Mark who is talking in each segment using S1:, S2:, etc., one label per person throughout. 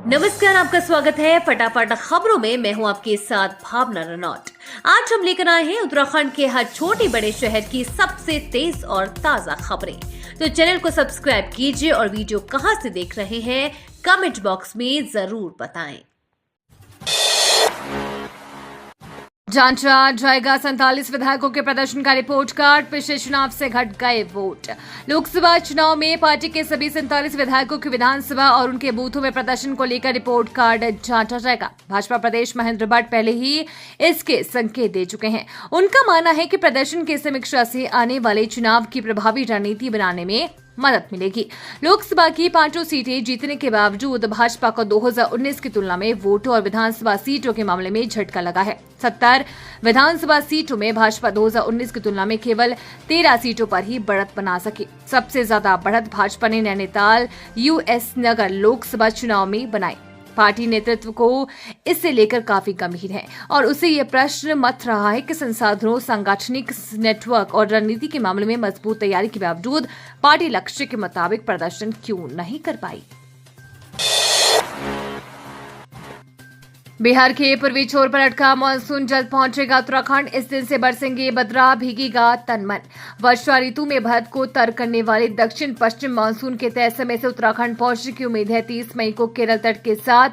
S1: नमस्कार, आपका स्वागत है फटाफट खबरों में। मैं हूं आपके साथ भावना रनौट। आज हम लेकर आए हैं उत्तराखंड के हर छोटे बड़े शहर की सबसे तेज और ताजा खबरें। तो चैनल को सब्सक्राइब कीजिए और वीडियो कहां से देख रहे हैं कमेंट बॉक्स में जरूर बताएं। जांचा जाएगा 47 विधायकों के प्रदर्शन का रिपोर्ट कार्ड। पिछले चुनाव से घट गए वोट। लोकसभा चुनाव में पार्टी के सभी 47 विधायकों की विधानसभा और उनके बूथों में प्रदर्शन को लेकर रिपोर्ट कार्ड जांचा जाएगा। भाजपा प्रदेश महेंद्र भट्ट पहले ही इसके संकेत दे चुके हैं। उनका मानना है कि प्रदर्शन की समीक्षा से आने वाले चुनाव की प्रभावी रणनीति बनाने में मदद मिलेगी। लोकसभा की 5 सीटें जीतने के बावजूद भाजपा को 2019 की तुलना में वोटों और विधानसभा सीटों के मामले में झटका लगा है। 70 विधानसभा सीटों में भाजपा 2019 की तुलना में केवल 13 सीटों पर ही बढ़त बना सकी। सबसे ज्यादा बढ़त भाजपा ने नैनीताल यूएस नगर लोकसभा चुनाव में बनाई। पार्टी नेतृत्व को इससे लेकर काफी गंभीर है और उसे यह प्रश्न मत रहा है कि संसाधनों, सांगठनिक नेटवर्क और रणनीति के मामले में मजबूत तैयारी के बावजूद पार्टी लक्ष्य के मुताबिक प्रदर्शन क्यों नहीं कर पाई। बिहार के पूर्वी छोर पर अटका मानसून जल्द पहुंचेगा उत्तराखंड। इस दिन से बरसेंगे बदरा, भीगेगा तन मन। वर्षा ऋतु में बढ़त को तर करने वाले दक्षिण पश्चिम मानसून के तय समय से उत्तराखंड पहुंचने की उम्मीद है। 30 मई को केरल तट के साथ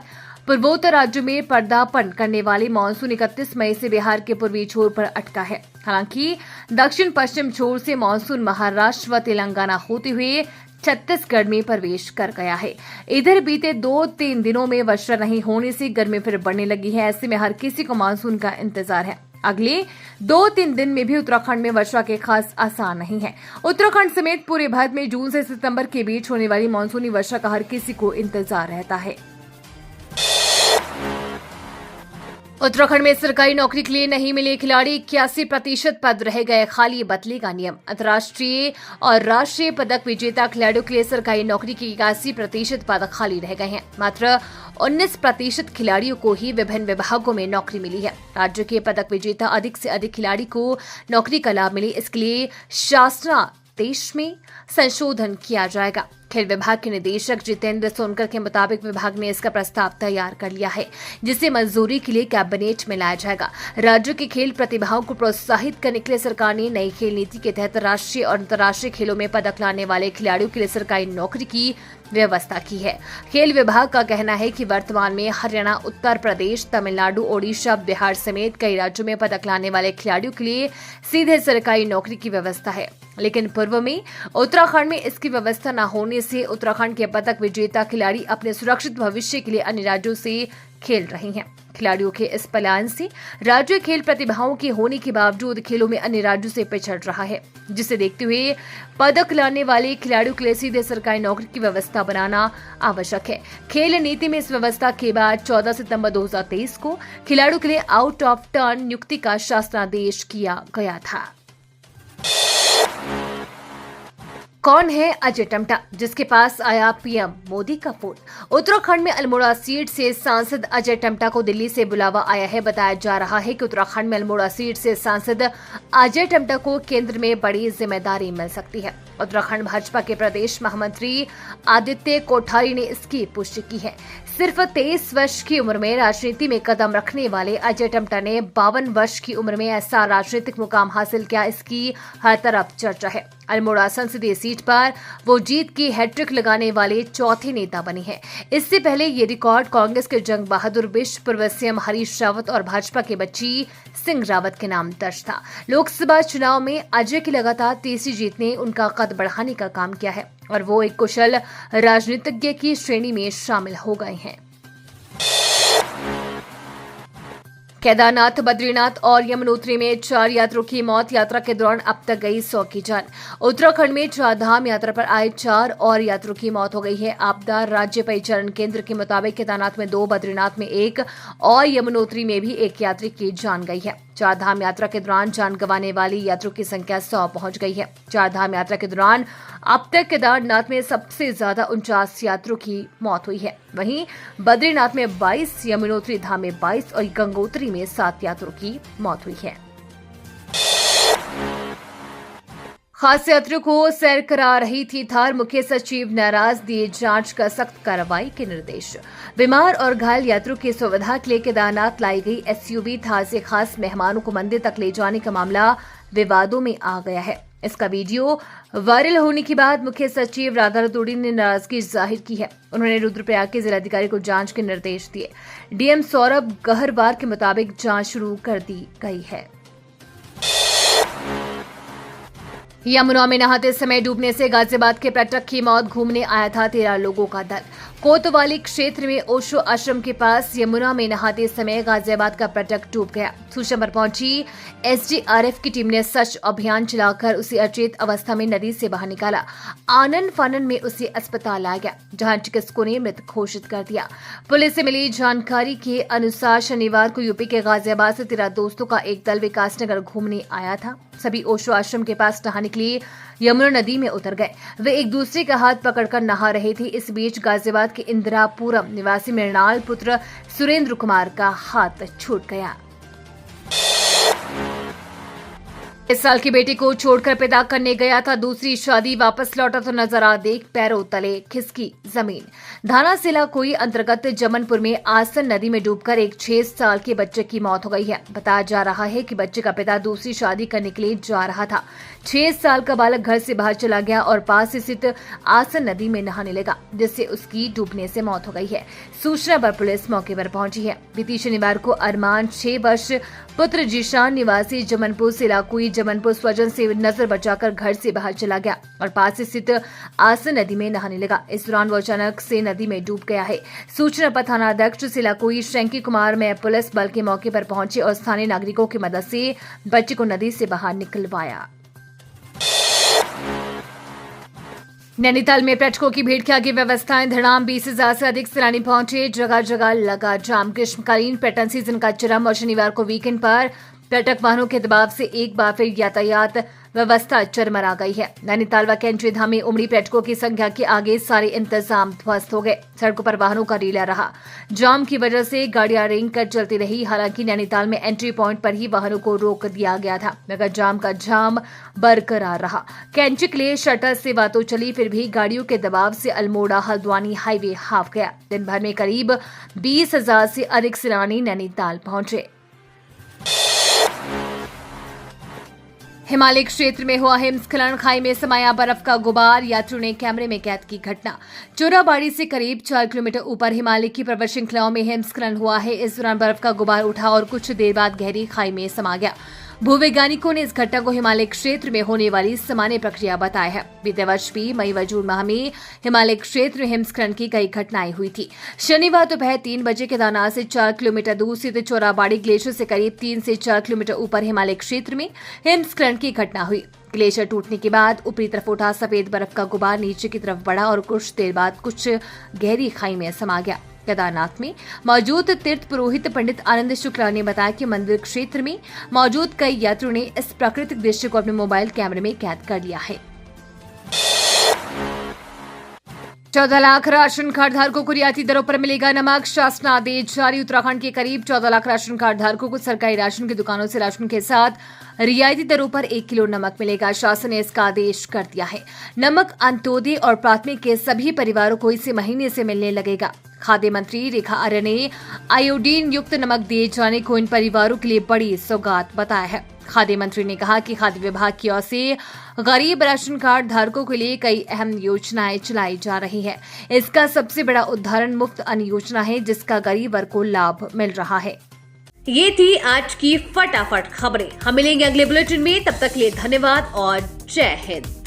S1: पूर्वोत्तर राज्यों में पदार्पण करने वाली मानसून 31 मई से बिहार के पूर्वी छोर पर अटका है। हालांकि दक्षिण पश्चिम छोर से मानसून महाराष्ट्र व तेलंगाना होते हुए छत्तीसगढ़ में प्रवेश कर गया है। इधर बीते 2-3 दिनों में वर्षा नहीं होने से गर्मी फिर बढ़ने लगी है। ऐसे में हर किसी को मानसून का इंतजार है। अगले 2-3 दिन में भी उत्तराखंड में वर्षा के खास आसार नहीं है। उत्तराखंड समेत पूरे भारत में जून से सितंबर के बीच होने वाली मानसूनी वर्षा का हर किसी को इंतजार रहता है। उत्तराखंड में सरकारी नौकरी के लिए नहीं मिले खिलाड़ी। 81% पद रह गए खाली, बदलेगा नियम। अंतर्राष्ट्रीय और राष्ट्रीय पदक विजेता खिलाड़ियों के लिए सरकारी नौकरी के 81% पद खाली रह गए हैं। मात्र 19% खिलाड़ियों को ही विभिन्न विभागों में नौकरी मिली है। राज्य के पदक विजेता अधिक से अधिक खिलाड़ी को नौकरी का लाभ मिले, इसके लिए शासनादेश में संशोधन किया जाएगा। खेल विभाग के निदेशक जितेंद्र सोनकर के मुताबिक विभाग ने इसका प्रस्ताव तैयार कर लिया है, जिसे मंजूरी के लिए कैबिनेट में लाया जाएगा। राज्य की खेल प्रतिभाओं को प्रोत्साहित करने के लिए सरकार ने नई खेल नीति के तहत राष्ट्रीय और अंतर्राष्ट्रीय खेलों में पदक लाने वाले खिलाड़ियों के लिए सरकारी नौकरी की व्यवस्था की है। खेल विभाग का कहना है कि वर्तमान में हरियाणा, उत्तर प्रदेश, तमिलनाडु, ओडिशा, बिहार समेत कई राज्यों में पदक लाने वाले खिलाड़ियों के लिए सीधे सरकारी नौकरी की व्यवस्था है, लेकिन पूर्व में उत्तराखंड में इसकी व्यवस्था न होने से उत्तराखंड के पदक विजेता खिलाड़ी अपने सुरक्षित भविष्य के लिए अन्य राज्यों से खेल रहे हैं। खिलाड़ियों के इस पलायन से राज्य खेल प्रतिभाओं के होने के बावजूद खेलों में अन्य राज्यों से पिछड़ रहा है, जिसे देखते हुए पदक लाने वाले खिलाड़ियों के लिए सीधे सरकारी नौकरी की व्यवस्था बनाना आवश्यक है। खेल नीति में इस व्यवस्था के बाद 14 सितंबर 2023 को खिलाड़ियों के लिए आउट ऑफ टर्न नियुक्ति का शासनादेश किया गया था। कौन है अजय टम्टा, जिसके पास आया पीएम मोदी का फोन। उत्तराखंड में अल्मोड़ा सीट से सांसद अजय टम्टा को दिल्ली से बुलावा आया है। बताया जा रहा है कि उत्तराखंड में अल्मोड़ा सीट से सांसद अजय टम्टा को केंद्र में बड़ी जिम्मेदारी मिल सकती है। उत्तराखंड भाजपा के प्रदेश महामंत्री आदित्य कोठारी ने इसकी पुष्टि की है। सिर्फ 23 वर्ष की उम्र में राजनीति में कदम रखने वाले अजय टम्टा ने 52 वर्ष की उम्र में ऐसा राजनीतिक मुकाम हासिल किया, इसकी हर तरफ चर्चा है। अल्मोड़ा संसदीय सीट पर वो जीत की हैट्रिक लगाने वाले चौथे नेता बने हैं। इससे पहले ये रिकॉर्ड कांग्रेस के जंग बहादुर बिष्ट, पूर्व सीएम हरीश रावत और भाजपा के बच्ची सिंह रावत के नाम दर्ज था। लोकसभा चुनाव में अजय की लगातार तीसरी जीत ने उनका कद बढ़ाने का काम किया है और वो एक कुशल राजनीतिज्ञ की श्रेणी में शामिल हो गए हैं। केदारनाथ, बद्रीनाथ और यमुनोत्री में 4 यात्रियों की मौत। यात्रा के दौरान अब तक गई 100 की जान। उत्तराखंड में 4 धाम यात्रा पर आए 4 और यात्रियों की मौत हो गई है। आपदा राज्य परिचालन केंद्र के मुताबिक केदारनाथ में 2, बद्रीनाथ में 1 और यमुनोत्री में भी 1 यात्री की जान गई है। 4 धाम यात्रा के दौरान जान गंवाने वाली यात्रियों की संख्या 100 पहुंच गई है। 4 धाम यात्रा के दौरान अब तक केदारनाथ में सबसे ज्यादा 49 यात्रियों की मौत हुई है। वहीं बद्रीनाथ में 22, यमुनोत्री धाम में 22 और गंगोत्री में 7 यात्रियों की मौत हुई है। खास यात्रियों को सैर करा रही थी थार। मुख्य सचिव नाराज, दिए जांच का सख्त कार्रवाई के निर्देश। बीमार और घायल यात्रियों की सुविधा के लिए केदारनाथ लाई गई एसयूवी थार से खास मेहमानों को मंदिर तक ले जाने का मामला विवादों में आ गया है। इसका वीडियो वायरल होने के बाद मुख्य सचिव राधा रतूड़ी ने नाराजगी जाहिर की है। उन्होंने रुद्रप्रयाग के जिलाधिकारी को जांच के निर्देश दिए। डीएम सौरभ गहरवार के मुताबिक जांच शुरू कर दी गई है। यमुना में नहाते समय डूबने से गाजियाबाद के पर्यटक की मौत। घूमने आया था 13 लोगों का दल। कोतवाली क्षेत्र में ओशो आश्रम के पास यमुना में नहाते समय गाजियाबाद का पर्यटक डूब गया। सूचना पर पहुंची एसडीआरएफ की टीम ने सर्च अभियान चलाकर उसे अचेत अवस्था में नदी से बाहर निकाला। आनन फानन में उसे अस्पताल लाया गया, जहां चिकित्सकों ने मृत घोषित कर दिया। पुलिस से मिली जानकारी के अनुसार शनिवार को यूपी के गाजियाबाद से 13 दोस्तों का एक दल विकासनगर घूमने आया था। सभी ओशो आश्रम के पास नहाने के लिए यमुना नदी में उतर गए। वे एक दूसरे का हाथ पकड़कर नहा रहे थे। इस बीच गाजियाबाद के इंदिरापुरम निवासी मृणाल पुत्र सुरेंद्र कुमार का हाथ छूट गया। इस साल की बेटी को छोड़कर पिता करने गया था दूसरी शादी। वापस लौटा तो नजरा देख पैरों तले खिसकी जमीन। धाना जिला कोई अंतर्गत जमनपुर में आसन नदी में डूबकर एक 6 साल के बच्चे की मौत हो गई है। बताया जा रहा है कि बच्चे का पिता दूसरी शादी करने के लिए जा रहा था। 6 साल का बालक घर से बाहर चला गया और पास स्थित आसन नदी में नहाने लगा, जिससे उसकी डूबने से मौत हो गई है। सूचना पर पुलिस मौके पर पहुंची है। बीती शनिवार को अरमान 6 वर्ष पुत्र जीशान निवासी जमनपुर जिला कोई जमनपुर स्वजन से नजर बचाकर घर से बाहर चला गया और पास स्थित आसन नदी में नहाने लगा। इस दौरान वो अचानक से नदी में डूब गया है। सूचना पर थानाध्यक्ष जिला कोई शंकी कुमार में पुलिस बल के मौके पर पहुंचे और स्थानीय नागरिकों की मदद से बच्चे को नदी से बाहर निकलवाया। नैनीताल में पर्यटकों की भीड़ के आगे व्यवस्थाएं धड़ाम। 20,000 से अधिक सैलानी पहुंचे। जगह जगह लगा जाम। ग्रीष्मकालीन पर्यटन सीजन का चरम और शनिवार को वीकेंड पर पर्यटक वाहनों के दबाव से एक बार फिर यातायात व्यवस्था चरमरा गई है। नैनीताल व कैंची धाम में उमड़ी पर्यटकों की संख्या के आगे सारे इंतजाम ध्वस्त हो गए। सड़कों पर वाहनों का रीला रहा। जाम की वजह से गाड़ियां रेंग कर चलती रही। हालांकि नैनीताल में एंट्री पॉइंट पर ही वाहनों को रोक दिया गया था, मगर जाम का जाम बरकरार रहा। कैंची के लिए शटर सेवा तो चली, फिर भी गाड़ियों के दबाव से अल्मोड़ा हल्द्वानी हाईवे हाफ गया। दिन भर में करीब 20,000 से अधिक सैलानी नैनीताल पहुंचे। हिमालय क्षेत्र में हुआ हिमस्खलन। खाई में समाया बर्फ का गुबार। यात्रियों ने कैमरे में कैद की घटना। चोराबाड़ी से करीब 4 किलोमीटर ऊपर हिमालय की पर्वत श्रृंखलाओं में हिमस्खलन हुआ है। इस दौरान बर्फ का गुबार उठा और कुछ देर बाद गहरी खाई में समा गया। भूवैज्ञानिकों ने इस घटना को हिमालय क्षेत्र में होने वाली सामान्य प्रक्रिया बताया है। बीते वर्ष भी मई व जून माह में हिमालय क्षेत्र में हिमस्खलन की कई घटनाएं हुई थी। शनिवार दोपहर 3 बजे केदारनाथ से 4 किलोमीटर दूर स्थित चोराबाड़ी ग्लेशियर से करीब 3 से 4 किलोमीटर ऊपर हिमालय क्षेत्र में हिमस्खलन की घटना हुई। ग्लेशियर टूटने के बाद ऊपरी तरफ उठा सफेद बर्फ का गुबार नीचे की तरफ बढ़ा और कुछ देर बाद कुछ गहरी खाई में समा गया। केदारनाथ में मौजूद तीर्थ पुरोहित पंडित आनंद शुक्ला ने बताया कि मंदिर क्षेत्र में मौजूद कई यात्रियों ने इस प्राकृतिक दृश्य को अपने मोबाइल कैमरे में कैद कर लिया है। 14 लाख राशन कार्ड धारकों को रियायती दरों पर मिलेगा नमक। शासनादेश जारी। उत्तराखंड के करीब 14 लाख राशन कार्ड धारकों को सरकारी राशन की दुकानों से राशन के साथ रियायती दरों पर 1 किलो नमक मिलेगा। शासन ने इसका आदेश कर दिया है। नमक अंत्योदय और प्राथमिक के सभी परिवारों को इसी महीने से मिलने लगेगा। खाद्य मंत्री रेखा आर्य ने आयोडीन युक्त नमक दिए जाने को इन परिवारों के लिए बड़ी सौगात बताया है। खाद्य मंत्री ने कहा कि खाद्य विभाग की ओर से गरीब राशन कार्ड धारकों के लिए कई अहम योजनाएं चलाई जा रही है। इसका सबसे बड़ा उदाहरण मुफ्त अन्न योजना है, जिसका गरीब वर्ग को लाभ मिल रहा है। ये थी आज की फटाफट खबरें। हम मिलेंगे अगले बुलेटिन में। तब तक के लिए धन्यवाद और जय हिंद।